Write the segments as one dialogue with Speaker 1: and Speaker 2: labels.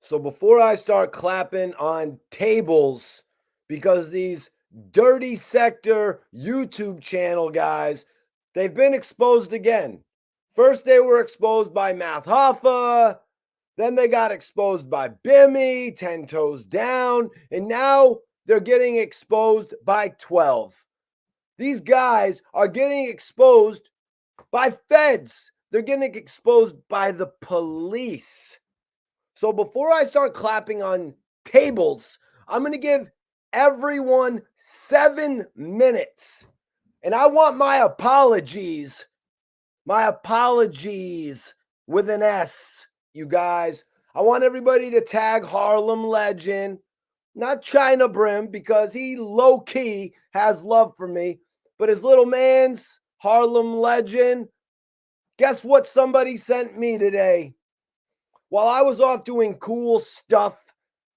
Speaker 1: So before I start clapping on tables, because these dirty sector YouTube channel guys, they've been exposed again. First, they were exposed by Math Hoffa. Then they got exposed by Bimmy, 10 toes down. And now they're getting exposed by 12. These guys are getting exposed by feds. They're getting exposed by the police. So before I start clapping on tables, I'm going to give everyone 7 minutes. And I want my apologies with an S, you guys. I want everybody to tag Harlem Legend, not Chyna Brim, because he low key has love for me, but his little man's Harlem Legend. Guess what somebody sent me today? While I was off doing cool stuff,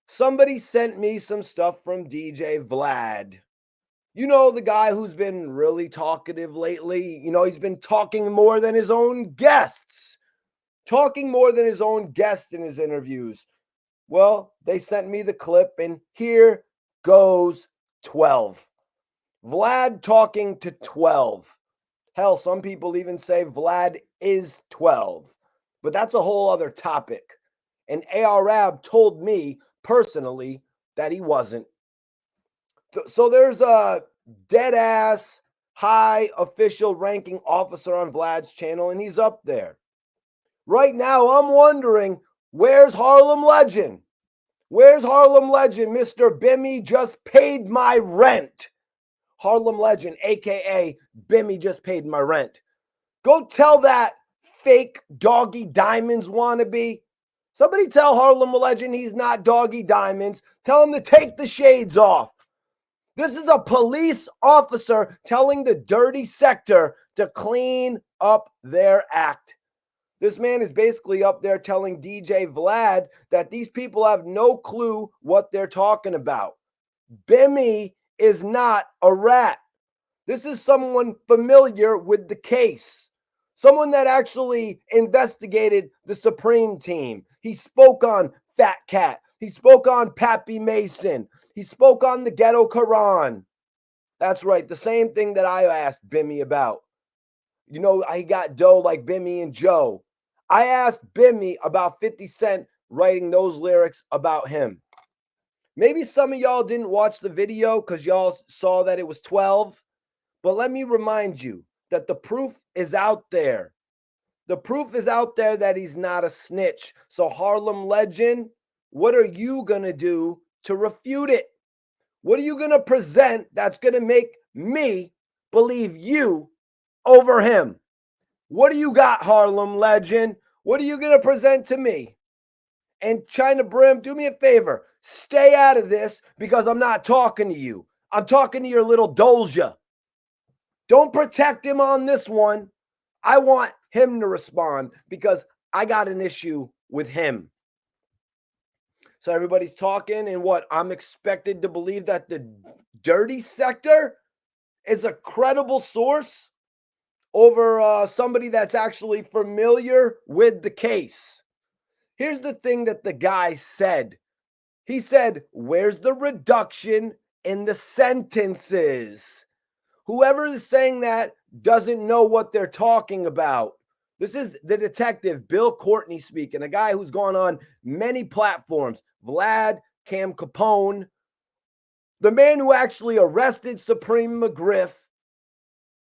Speaker 1: somebody sent me some stuff from DJ Vlad. You know, the guy who's been really talkative lately. You know, he's been talking more than his own guests, talking more than his own guests in his interviews. Well, they sent me the clip, and here goes 12. Vlad talking to 12. Hell, some people even say Vlad is 12. But that's a whole other topic. And Arab told me personally that he wasn't. So there's a dead ass high official ranking officer on Vlad's channel, and he's up there. Right now, I'm wondering, where's Harlem Legend? Where's Harlem Legend? Mr. Bimmy just paid my rent. Harlem Legend, aka Bimmy just paid my rent. Go tell that fake Doggy Diamonds wannabe. Somebody tell Harlem Legend he's not Doggy Diamonds. Tell him to take the shades off. This is a police officer telling the dirty sector to clean up their act. This man is basically up there telling DJ Vlad that these people have no clue what they're talking about. Bimmy is not a rat. This is someone familiar with the case. Someone that actually investigated the Supreme Team. He spoke on Fat Cat. He spoke on Pappy Mason. He spoke on the Ghetto Quran. That's right, the same thing that I asked Bimmy about. You know, he got dough like Bimmy and Joe. I asked Bimmy about 50 Cent writing those lyrics about him. Maybe some of y'all didn't watch the video because y'all saw that it was 12. But let me remind you that the proof is out there. The proof is out there that he's not a snitch. So Harlem Legend, what are you going to do to refute it? What are you going to present that's going to make me believe you over him? What do you got, Harlem Legend? What are you going to present to me? And Chyna Brim, do me a favor. Stay out of this because I'm not talking to you. I'm talking to your little Doja. Don't protect him on this one. I want him to respond because I got an issue with him. So everybody's talking, and what? I'm expected to believe that the dirty sector is a credible source over somebody that's actually familiar with the case. Here's the thing that the guy said. He said, where's the reduction in the sentences? Whoever is saying that doesn't know what they're talking about. This is the detective, Bill Courtney speaking, a guy who's gone on many platforms. Vlad, Cam Capone, the man who actually arrested Supreme McGriff,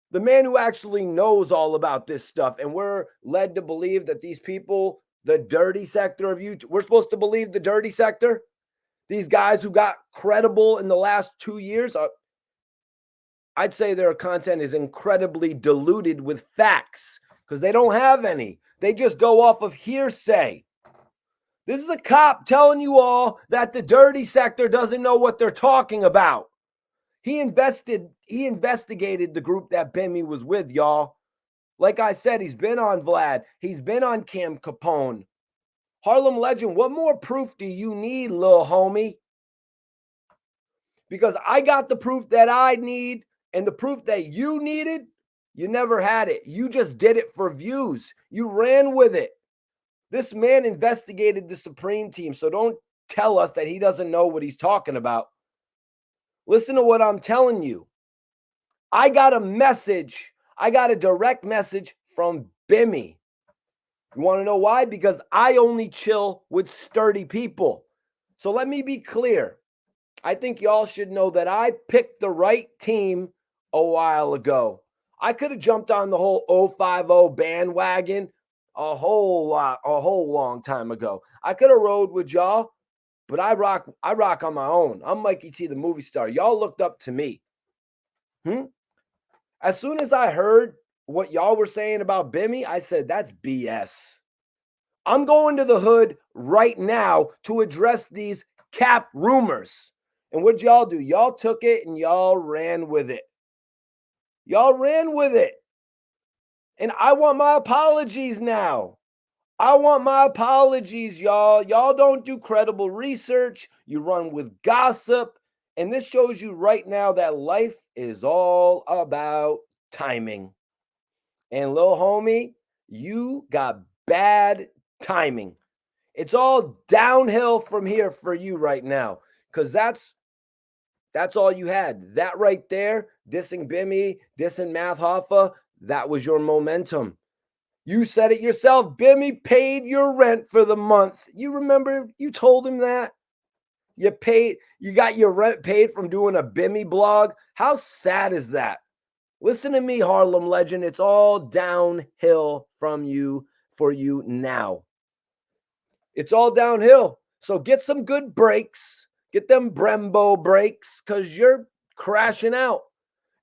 Speaker 1: the man who actually knows all about this stuff. And we're led to believe that these people, the dirty sector of YouTube, we're supposed to believe the dirty sector? These guys who got credible in the last 2 years, I'd say their content is incredibly diluted with facts because they don't have any. They just go off of hearsay. This is a cop telling you all that the dirty sector doesn't know what they're talking about. He investigated the group that Bimmy was with, y'all. Like I said, he's been on Vlad. He's been on Cam Capone. Harlem Legend, what more proof do you need, little homie? Because I got the proof that I need, and the proof that you needed, you never had it. You just did it for views. You ran with it. This man investigated the Supreme Team, so don't tell us that he doesn't know what he's talking about. Listen to what I'm telling you. I got a message. I got a direct message from Bimmy. You want to know why? Because I only chill with sturdy people. So let me be clear. I think y'all should know that I picked the right team a while ago. I could have jumped on the whole 050 bandwagon a whole long time ago. I could have rode with y'all, but I rock on my own. I'm Mikey T, the movie star. Y'all looked up to me. As soon as I heard what y'all were saying about Bimmy, I said, that's BS. I'm going to the hood right now to address these cap rumors. And what'd y'all do? Y'all took it and y'all ran with it. Y'all ran with it. And I want my apologies now. I want my apologies, y'all. Y'all don't do credible research. You run with gossip. And this shows you right now that life is all about timing. And little homie, you got bad timing. It's all downhill from here for you right now, because that's all you had. That right there, dissing Bimmy, dissing Math Hoffa, that was your momentum. You said it yourself. Bimmy paid your rent for the month. You remember you told him that? You got your rent paid from doing a Bimmy blog. How sad is that? Listen to me, Harlem legend. It's all downhill from you for you now. It's all downhill. So get some good breaks. Get them Brembo breaks, because you're crashing out.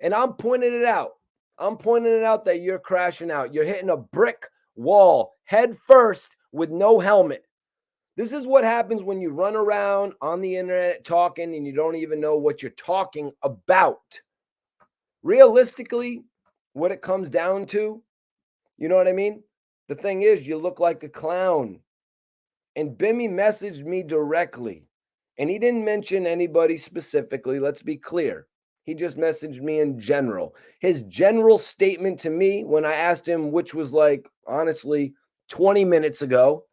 Speaker 1: And I'm pointing it out. I'm pointing it out that you're crashing out. You're hitting a brick wall head first with no helmet. This is what happens when you run around on the internet talking and you don't even know what you're talking about. Realistically, what it comes down to, you know what I mean? The thing is, you look like a clown. And Bimmy messaged me directly. And he didn't mention anybody specifically. Let's be clear. He just messaged me in general. His general statement to me when I asked him, which was like, honestly, 20 minutes ago,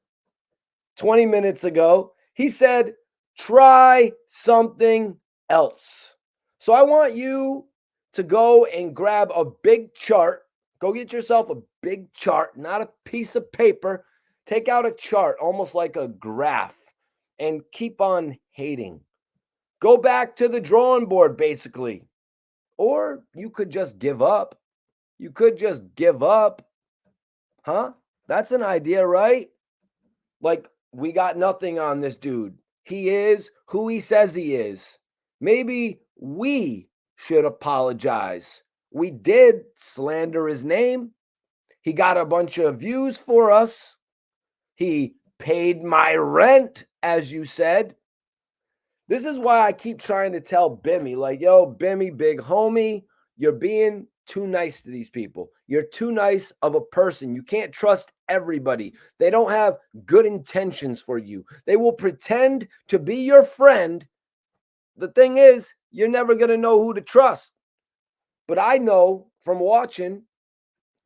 Speaker 1: he said, try something else. So I want you to go and grab a big chart. Go get yourself a big chart, not a piece of paper. Take out a chart, almost like a graph, and keep on hating. Go back to the drawing board, basically. Or you could just give up. You could just give up. Huh? That's an idea, right? Like, we got nothing on this dude. He is who he says he is. Maybe we should apologize. We did slander his name. He got a bunch of views for us. He paid my rent, as you said. This is why I keep trying to tell Bimmy, like, yo, Bimmy, big homie, you're being too nice to these people. You're too nice of a person. You can't trust everybody. They don't have good intentions for you. They will pretend to be your friend. The thing is, you're never going to know who to trust. But I know from watching,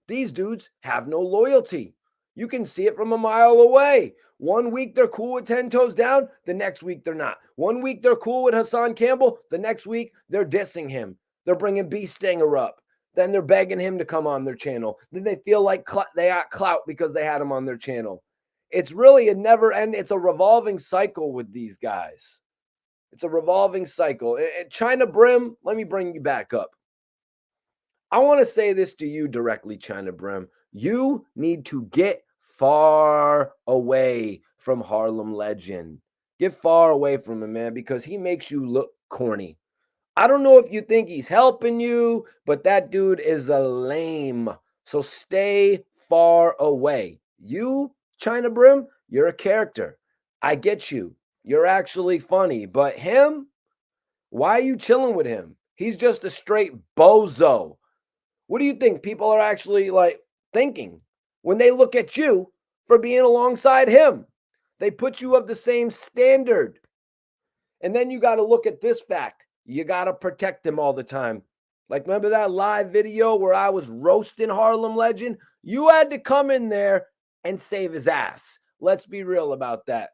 Speaker 1: these dudes have no loyalty. You can see it from a mile away. 1 week they're cool with 10 Toes Down. The next week they're not. 1 week they're cool with Hassan Campbell. The next week they're dissing him. They're bringing B Stinger up. Then they're begging him to come on their channel. Then they feel like they got clout because they had him on their channel. It's really a never end. It's a revolving cycle with these guys. It's a revolving cycle. Chyna Brim, let me bring you back up. I want to say this to you directly, Chyna Brim. You need to get far away from Harlem Legend. Get far away from him, man, because he makes you look corny. I don't know if you think he's helping you, but that dude is a lame. So stay far away. You, Chyna Brim, you're a character. I get you. You're actually funny. But him, why are you chilling with him? He's just a straight bozo. What do you think people are actually like thinking when they look at you for being alongside him? They put you of the same standard. And then you got to look at this fact. You got to protect him all the time. Like, remember that live video where I was roasting Harlem Legend? You had to come in there and save his ass. Let's be real about that.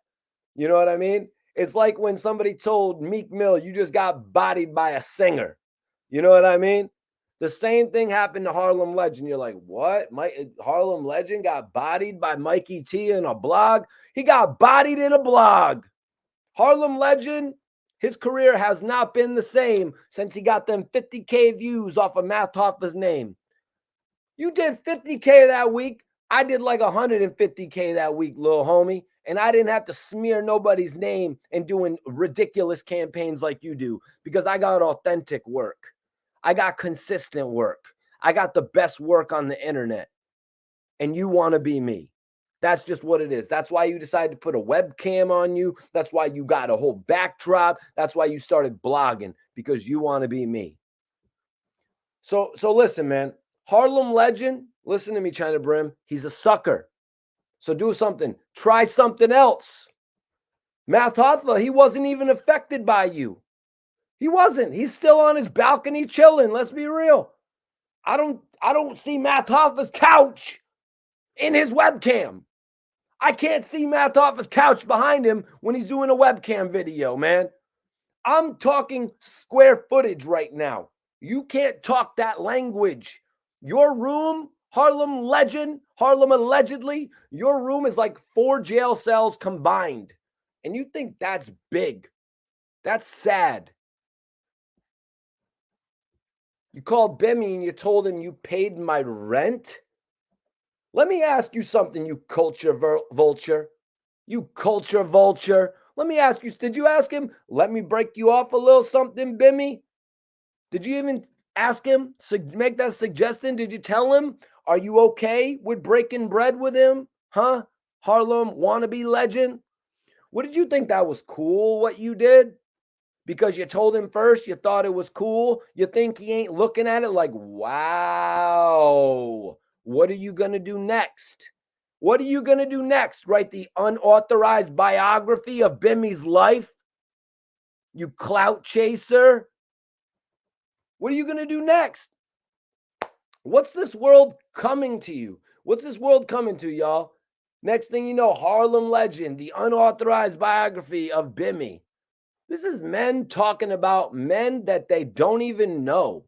Speaker 1: You know what I mean? It's like when somebody told Meek Mill, you just got bodied by a singer. You know what I mean? The same thing happened to Harlem Legend. You're like, what? Harlem Legend got bodied by Mikey T in a blog? He got bodied in a blog. Harlem Legend, his career has not been the same since he got them 50K views off of Math Hoffa's name. You did 50K that week. I did like 150K that week, little homie. And I didn't have to smear nobody's name and doing ridiculous campaigns like you do because I got authentic work. I got consistent work. I got the best work on the internet. And you want to be me. That's just what it is. That's why you decided to put a webcam on you. That's why you got a whole backdrop. That's why you started blogging, because you want to be me. So listen, man. Harlem Legend, listen to me, Chyna Brim. He's a sucker. So do something. Try something else. Math Hoffa, he wasn't even affected by you. He wasn't. He's still on his balcony chilling. Let's be real. I don't see Math Hoffa's couch in his webcam. I can't see Math Hoffa's couch behind him when he's doing a webcam video, man. I'm talking square footage right now. You can't talk that language. Your room, Harlem Legend, Harlem Allegedly, your room is like 4 jail cells combined. And you think that's big. That's sad. You called Bimmy and you told him you paid my rent? Let me ask you something, you culture vulture. You culture vulture. Let me ask you, did you ask him, let me break you off a little something, Bimmy? Did you even ask him, make that suggestion? Did you tell him, are you okay with breaking bread with him? Huh? Harlem wannabe legend? What did you think, that was cool what you did? Because you told him first, you thought it was cool. You think he ain't looking at it like, wow, what are you going to do next? What are you going to do next? Write the unauthorized biography of Bimmy's life? You clout chaser? What are you going to do next? What's this world coming to you? What's this world coming to, y'all? Next thing you know, Harlem Legend, the unauthorized biography of Bimmy. This is men talking about men that they don't even know.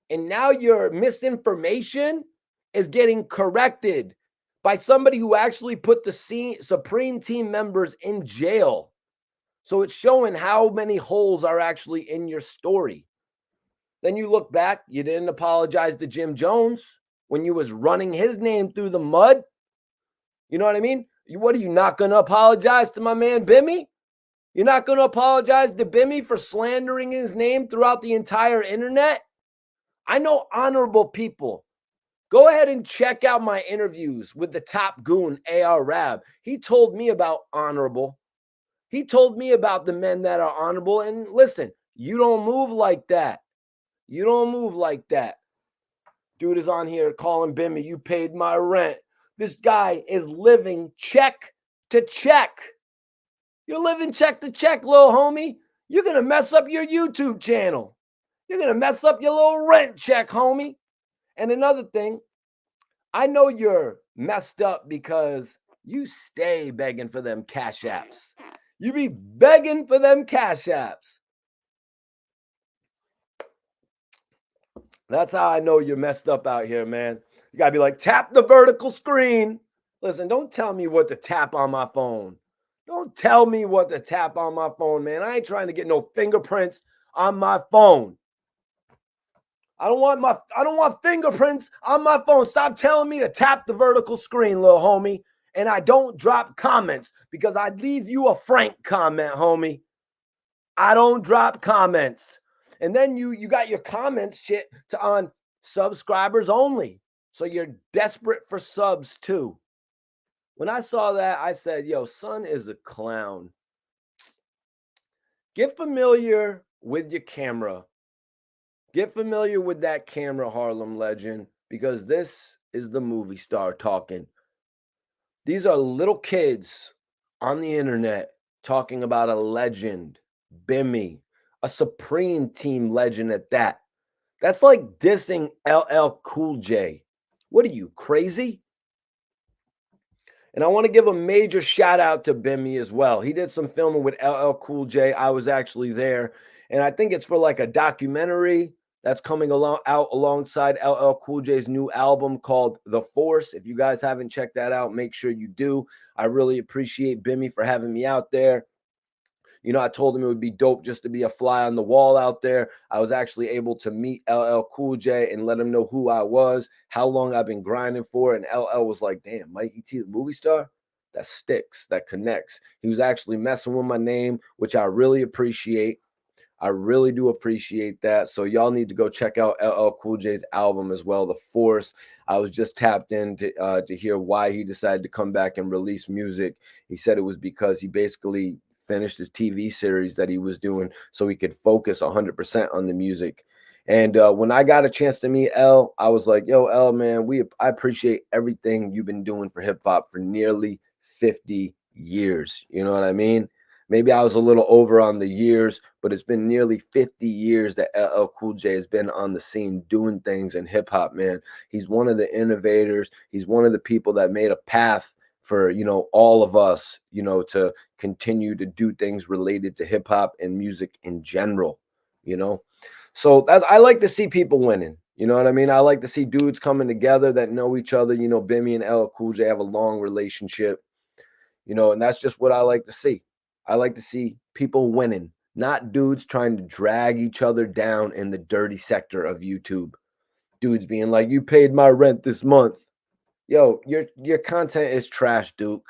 Speaker 1: And now your misinformation is getting corrected by somebody who actually put the Supreme Team members in jail. So it's showing how many holes are actually in your story. Then you look back, you didn't apologize to Jim Jones when you was running his name through the mud. You know what I mean? What are you not going to apologize to my man Bimmy? You're not going to apologize to Bimmy for slandering his name throughout the entire internet? I know honorable people. Go ahead and check out my interviews with the top goon, AR Rab. He told me about honorable. He told me about the men that are honorable. And listen, you don't move like that. You don't move like that. Dude is on here calling Bimmy, you paid my rent. This guy is living check to check. You're living check to check, little homie. You're going to mess up your YouTube channel. You're going to mess up your little rent check, homie. And another thing, I know you're messed up because you stay begging for them cash apps. You be begging for them cash apps. That's how I know you're messed up out here, man. You got to be like, tap the vertical screen. Listen, don't tell me what to tap on my phone. Don't tell me what to tap on my phone, man. I ain't trying to get no fingerprints on my phone. I don't want fingerprints on my phone. Stop telling me to tap the vertical screen, little homie. And I don't drop comments because I'd leave you a frank comment, homie. I don't drop comments. And then you got your comments shit on subscribers only. So you're desperate for subs too. When I saw that, I said, yo, son is a clown. Get familiar with your camera. Get familiar with that camera, Harlem Legend, because this is the movie star talking. These are little kids on the internet talking about a legend, Bimmy, a Supreme Team legend at that. That's like dissing LL Cool J. What are you, crazy? And I want to give a major shout out to Bimmy as well. He did some filming with LL Cool J. I was actually there. And I think it's for like a documentary that's coming out alongside LL Cool J's new album called The Force. If you guys haven't checked that out, make sure you do. I really appreciate Bimmy for having me out there. You know, I told him it would be dope just to be a fly on the wall out there. I was actually able to meet LL Cool J and let him know who I was, how long I've been grinding for. And LL was like, damn, Mikey T, the movie star? That sticks, that connects. He was actually messing with my name, which I really appreciate. I really do appreciate that. So y'all need to go check out LL Cool J's album as well, The Force. I was just tapped in to hear why he decided to come back and release music. He said it was because he basically finished his TV series that he was doing so he could focus 100% on the music. And when I got a chance to meet L, I was like, yo, L, man, I appreciate everything you've been doing for hip hop for nearly 50 years. You know what I mean? Maybe I was a little over on the years, but it's been nearly 50 years that LL Cool J has been on the scene doing things in hip hop, man. He's one of the innovators. He's one of the people that made a path for, you know, all of us, you know, to continue to do things related to hip hop and music in general, you know. So I like to see people winning. You know what I mean? I like to see dudes coming together that know each other. You know, Bimmy and LL Cool J have a long relationship, you know, and that's just what I like to see. I like to see people winning, not dudes trying to drag each other down in the dirty sector of YouTube. Dudes being like, you paid my rent this month. Yo, your content is trash, Duke.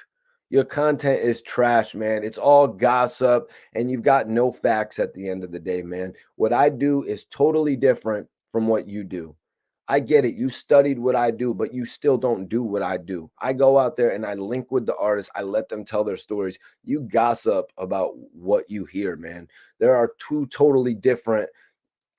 Speaker 1: Your content is trash, man. It's all gossip and you've got no facts at the end of the day, man. What I do is totally different from what you do. I get it. You studied what I do, but you still don't do what I do. I go out there and I link with the artists. I let them tell their stories. You gossip about what you hear, man. There are two totally different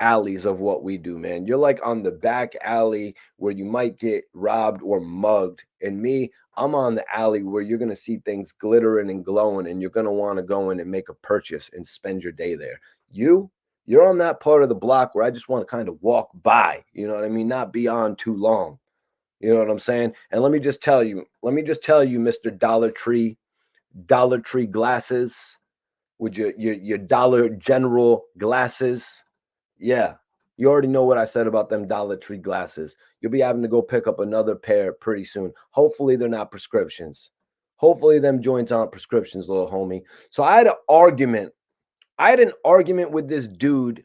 Speaker 1: alleys of what we do, man. You're like on the back alley where you might get robbed or mugged. And me, I'm on the alley where you're going to see things glittering and glowing and you're going to want to go in and make a purchase and spend your day there. You're on that part of the block where I just want to kind of walk by, you know what I mean? Not be on too long. You know what I'm saying? And let me just tell you, Mr. Dollar Tree glasses with your Dollar General glasses. Yeah, you already know what I said about them Dollar Tree glasses. You'll be having to go pick up another pair pretty soon. Hopefully, they're not prescriptions. Hopefully, them joints aren't prescriptions, little homie. So I had an argument. I had an argument with this dude.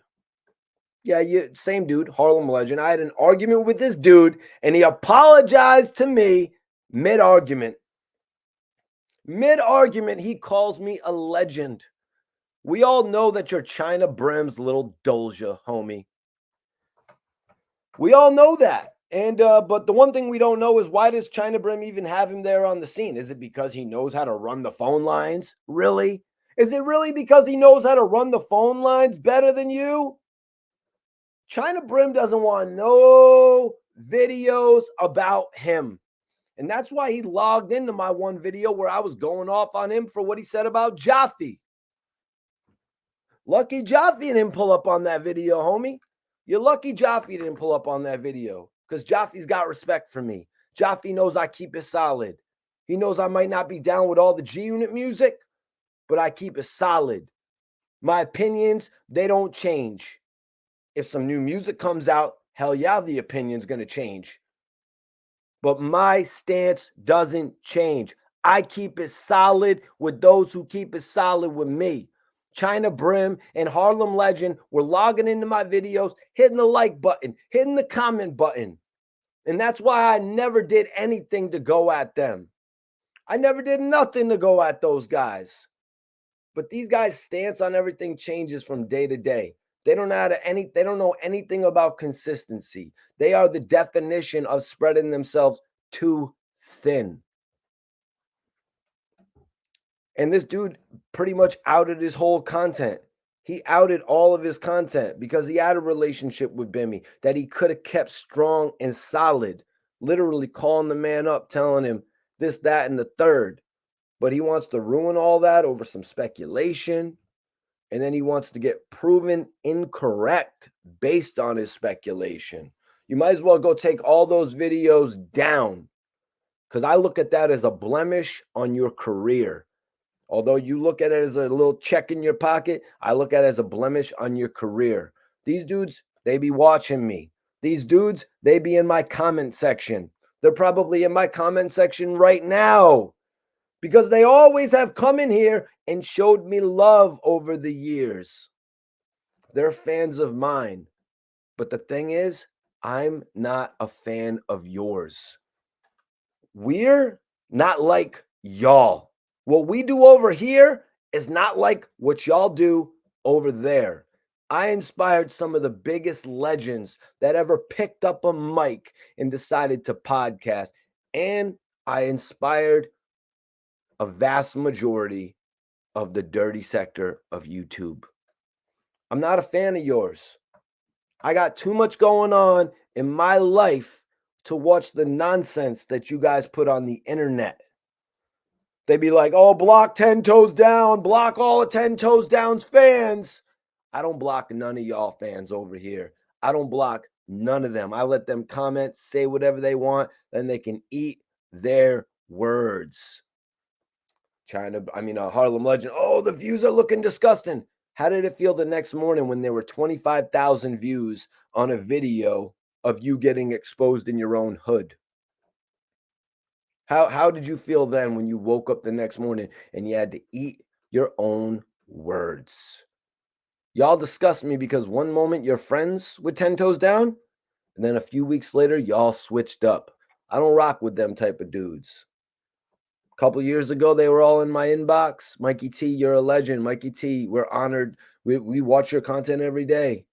Speaker 1: Yeah, same dude, Harlem Legend. I had an argument with this dude, and he apologized to me mid-argument. Mid-argument, he calls me a legend. We all know that you're Chyna Brim's little doja, homie. We all know that. And but the one thing we don't know is why does Chyna Brim even have him there on the scene? Is it because he knows how to run the phone lines? Really? Is it really because he knows how to run the phone lines better than you? Chyna Brim doesn't want no videos about him. And that's why he logged into my one video where I was going off on him for what he said about Jaffe. Lucky Jaffe didn't pull up on that video, homie. You're lucky Jaffe didn't pull up on that video because Jaffe's got respect for me. Jaffe knows I keep it solid. He knows I might not be down with all the G Unit music, but I keep it solid. My opinions, they don't change. If some new music comes out, hell yeah, the opinion's going to change. But my stance doesn't change. I keep it solid with those who keep it solid with me. Chyna Brim and Harlem Legend were logging into my videos, hitting the like button, hitting the comment button. And that's why I never did anything to go at them. I never did nothing to go at those guys. But these guys' stance on everything changes from day to day. They don't know anything about consistency. They are the definition of spreading themselves too thin. And this dude pretty much outed his whole content. He outed all of his content because he had a relationship with Bimmy that he could have kept strong and solid, literally calling the man up, telling him this, that, and the third. But he wants to ruin all that over some speculation. And then he wants to get proven incorrect based on his speculation. You might as well go take all those videos down because I look at that as a blemish on your career. Although you look at it as a little check in your pocket, I look at it as a blemish on your career. These dudes, they be watching me. These dudes, they be in my comment section. They're probably in my comment section right now because they always have come in here and showed me love over the years. They're fans of mine. But the thing is, I'm not a fan of yours. We're not like y'all. What we do over here is not like what y'all do over there. I inspired some of the biggest legends that ever picked up a mic and decided to podcast. And I inspired a vast majority of the dirty sector of YouTube. I'm not a fan of yours. I got too much going on in my life to watch the nonsense that you guys put on the internet. They be like, oh, block 10 Toes Down, block all of 10 Toes Down's fans. I don't block none of y'all fans over here. I don't block none of them. I let them comment, say whatever they want, then they can eat their words. Harlem Legend. Oh, the views are looking disgusting. How did it feel the next morning when there were 25,000 views on a video of you getting exposed in your own hood? How did you feel then when you woke up the next morning and you had to eat your own words? Y'all disgust me because one moment you're friends with 10 Toes Down, and then a few weeks later, y'all switched up. I don't rock with them type of dudes. A couple years ago, they were all in my inbox. Mikey T, you're a legend. Mikey T, we're honored. We watch your content every day.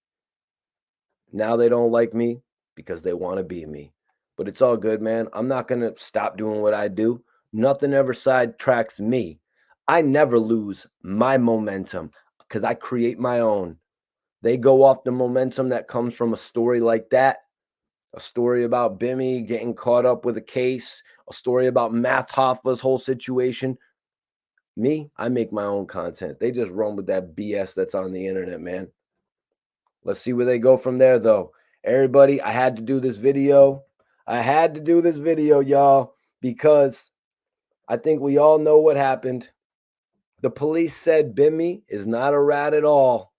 Speaker 1: Now they don't like me because they want to be me. But it's all good, man. I'm not going to stop doing what I do. Nothing ever sidetracks me. I never lose my momentum because I create my own. They go off the momentum that comes from a story like that, a story about Bimmy getting caught up with a case, a story about Math Hoffa's whole situation. Me, I make my own content. They just run with that BS that's on the internet, man. Let's see where they go from there, though. Everybody, I had to do this video. Y'all, because I think we all know what happened. The police said Bimmy is not a rat at all.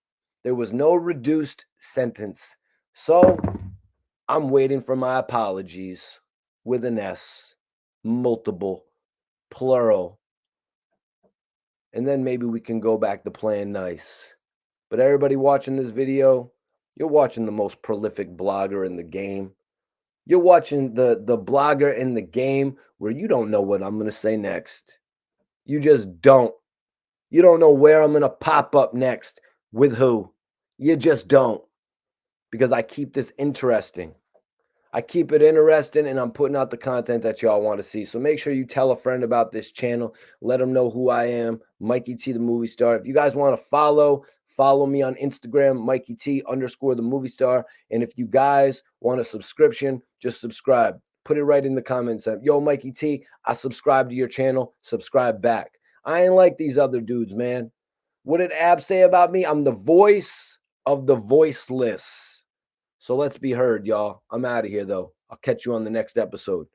Speaker 1: There was no reduced sentence. So I'm waiting for my apologies with an S, multiple, plural. And then maybe we can go back to playing nice. But everybody watching this video, you're watching the most prolific blogger in the game. You're watching the blogger in the game where you don't know what I'm going to say next. You just don't. You don't know where I'm going to pop up next with who. You just don't. Because I keep this interesting. I keep it interesting and I'm putting out the content that y'all want to see. So make sure you tell a friend about this channel. Let them know who I am, Mikey T, the movie star. If you guys want to follow me on Instagram, Mikey T _ the movie star. And if you guys want a subscription, just subscribe. Put it right in the comments. Yo, Mikey T, I subscribe to your channel. Subscribe back. I ain't like these other dudes, man. What did Ab say about me? I'm the voice of the voiceless. So let's be heard, y'all. I'm out of here, though. I'll catch you on the next episode.